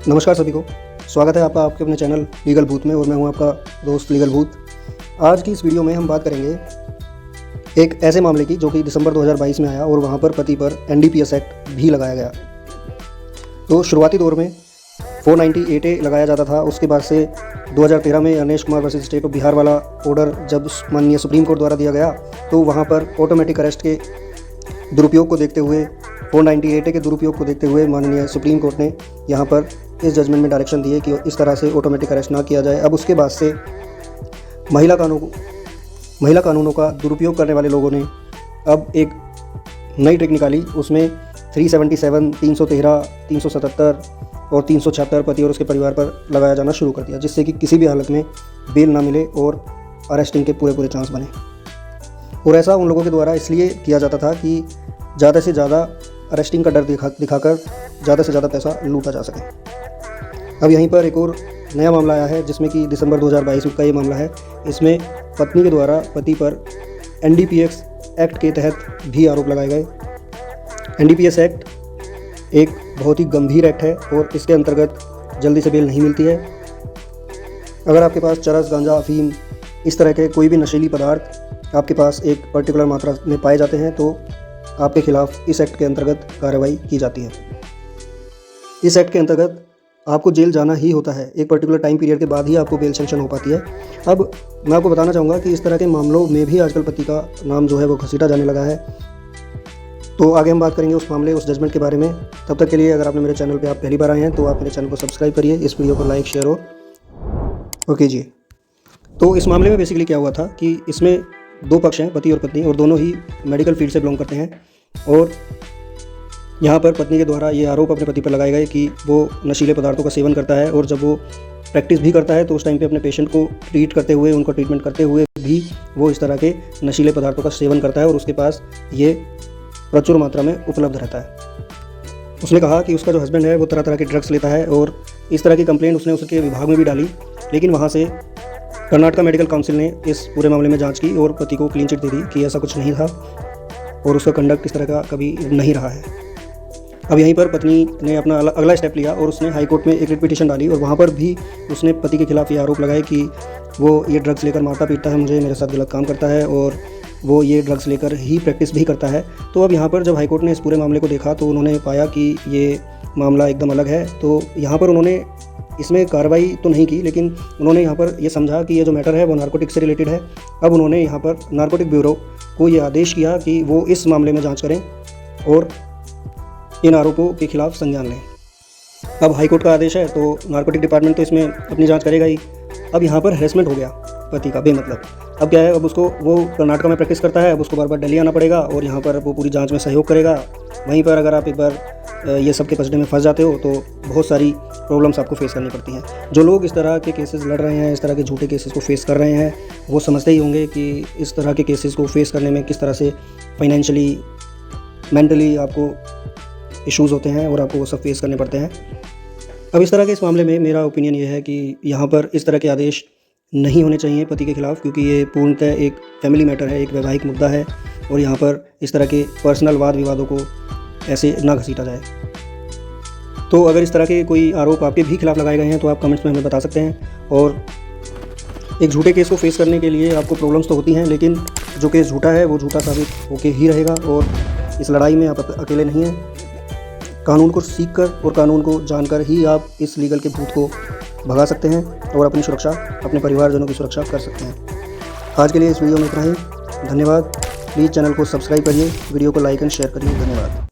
नमस्कार सभी को, स्वागत है आपका आपके अपने चैनल लीगल भूत में और मैं हूं आपका दोस्त लीगल भूत। आज की इस वीडियो में हम बात करेंगे एक ऐसे मामले की जो कि दिसंबर 2022 में आया और वहां पर पति पर NDPS एक्ट भी लगाया गया। तो शुरुआती दौर में 498A लगाया जाता था। उसके बाद से 2013 में Anish Kumar versus state of Bihar वाला ऑर्डर जब माननीय सुप्रीम कोर्ट द्वारा दिया गया तो वहाँ पर ऑटोमेटिक अरेस्ट के दुरुपयोग को देखते हुए 498A के दुरुपयोग को देखते हुए माननीय सुप्रीम कोर्ट ने यहाँ पर इस जजमेंट में डायरेक्शन दिए कि इस तरह से ऑटोमेटिक अरेस्ट ना किया जाए। अब उसके बाद से महिला कानूनों का दुरुपयोग करने वाले लोगों ने अब एक नई ट्रिक निकाली। उसमें 377, 313, 377 और 376 पति और उसके परिवार पर लगाया जाना शुरू कर दिया, जिससे कि किसी भी हालत में बेल ना मिले और अरेस्टिंग के पूरे चांस बने। और ऐसा उन लोगों के द्वारा इसलिए किया जाता था कि ज़्यादा से ज़्यादा अरेस्टिंग का डर दिखाकर ज़्यादा से ज़्यादा पैसा लूटा जा सके। अब यहीं पर एक और नया मामला आया है जिसमें कि दिसंबर 2022 का ये मामला है। इसमें पत्नी के द्वारा पति पर NDPS एक्ट के तहत भी आरोप लगाए गए। NDPS एक्ट एक बहुत ही गंभीर एक्ट है और इसके अंतर्गत जल्दी से बेल नहीं मिलती है। अगर आपके पास चरस, गांजा, अफीम इस तरह के कोई भी नशीली पदार्थ आपके पास एक पर्टिकुलर मात्रा में पाए जाते हैं तो आपके खिलाफ इस एक्ट के अंतर्गत कार्रवाई की जाती है। इस एक्ट के अंतर्गत आपको जेल जाना ही होता है। एक पर्टिकुलर टाइम पीरियड के बाद ही आपको बेल सैंक्शन हो पाती है। अब मैं आपको बताना चाहूँगा कि इस तरह के मामलों में भी आजकल पति का नाम जो है वो घसीटा जाने लगा है। तो आगे हम बात करेंगे उस मामले, उस जजमेंट के बारे में। तब तक के लिए अगर आपने मेरे चैनल पर आप पहली बार आए हैं तो आप मेरे चैनल को सब्सक्राइब करिए, इस वीडियो को लाइक, शेयर और कीजिए। तो इस मामले में बेसिकली क्या हुआ था कि इसमें दो पक्ष हैं, पति और पत्नी, और दोनों ही मेडिकल फील्ड से बिलोंग करते हैं। और यहाँ पर पत्नी के द्वारा ये आरोप अपने पति पर लगाए गए कि वो नशीले पदार्थों का सेवन करता है और जब वो प्रैक्टिस भी करता है तो उस टाइम पे अपने पेशेंट को ट्रीट करते हुए, उनको ट्रीटमेंट करते हुए भी वो इस तरह के नशीले पदार्थों का सेवन करता है और उसके पास ये प्रचुर मात्रा में उपलब्ध रहता है। उसने कहा कि उसका जो हस्बैंड है वो तरह तरह के ड्रग्स लेता है और इस तरह की कंप्लेंट उसने उसके विभाग में भी डाली, लेकिन वहाँ से कर्नाटका मेडिकल काउंसिल ने इस पूरे मामले में जांच की और पति को क्लीन चिट दे दी कि ऐसा कुछ नहीं था और उसका कंडक्ट इस तरह का कभी नहीं रहा है। अब यहीं पर पत्नी ने अपना अगला स्टेप लिया और उसने हाई कोर्ट में एक रिट पिटीशन डाली और वहाँ पर भी उसने पति के खिलाफ ये आरोप लगाए कि वो ये ड्रग्स लेकर मारता पीटता है मुझे, मेरे साथ गलत काम करता है और वो ये ड्रग्स लेकर ही प्रैक्टिस भी करता है। तो अब यहाँ पर जब हाई कोर्ट ने इस पूरे मामले को देखा तो उन्होंने पाया कि ये मामला एकदम अलग है। तो यहाँ पर उन्होंने इसमें कार्रवाई तो नहीं की, लेकिन उन्होंने यहाँ पर ये समझा कि ये जो मैटर है वो नारकोटिक से रिलेटेड है। अब उन्होंने यहाँ पर नारकोटिक ब्यूरो को ये आदेश किया कि वो इस मामले में जांच करें और इन आरोपों के खिलाफ संज्ञान लें। अब हाई कोर्ट का आदेश है तो नारकोटिक डिपार्टमेंट तो इसमें अपनी जांच करेगा ही। अब यहाँ पर हैरेसमेंट हो गया पति का बेमतलब। अब क्या है, अब उसको वो कर्नाटका में प्रैक्टिस करता है, अब उसको बार बार दिल्ली आना पड़ेगा और यहाँ पर वो पूरी जांच में सहयोग करेगा। वहीं पर अगर आप एक बार ये सब के पसडे में फंस जाते हो तो बहुत सारी प्रॉब्लम्स आपको फेस करनी पड़ती हैं। जो लोग इस तरह के केसेस लड़ रहे हैं, इस तरह के झूठे केसेस को फेस कर रहे हैं, वो समझते ही होंगे कि इस तरह के केसेस को फेस करने में किस तरह से फाइनेंशियली, मेंटली आपको इश्यूज़ होते हैं और आपको वो सब फेस करने पड़ते हैं। अब इस तरह के इस मामले में मेरा ओपिनियन ये है कि यहाँ पर इस तरह के आदेश नहीं होने चाहिए पति के खिलाफ, क्योंकि ये पूर्णतः एक फैमिली मैटर है, एक वैवाहिक मुद्दा है और यहाँ पर इस तरह के पर्सनल वाद विवादों को ऐसे ना घसीटा जाए। तो अगर इस तरह के कोई आरोप आपके भी खिलाफ लगाए गए हैं तो आप कमेंट्स में हमें बता सकते हैं। और एक झूठे केस को फेस करने के लिए आपको प्रॉब्लम्स तो होती हैं, लेकिन जो केस झूठा है वो झूठा साबित होके ही रहेगा और इस लड़ाई में आप अकेले नहीं हैं। कानून को सीख कर और कानून को जानकर ही आप इस लीगल के भूत को भगा सकते हैं और अपनी सुरक्षा, अपने परिवारजनों की सुरक्षा कर सकते हैं। आज के लिए इस वीडियो में इतना ही। धन्यवाद। प्लीज़ चैनल को सब्सक्राइब करिए, वीडियो को लाइक एंड शेयर करिए। धन्यवाद।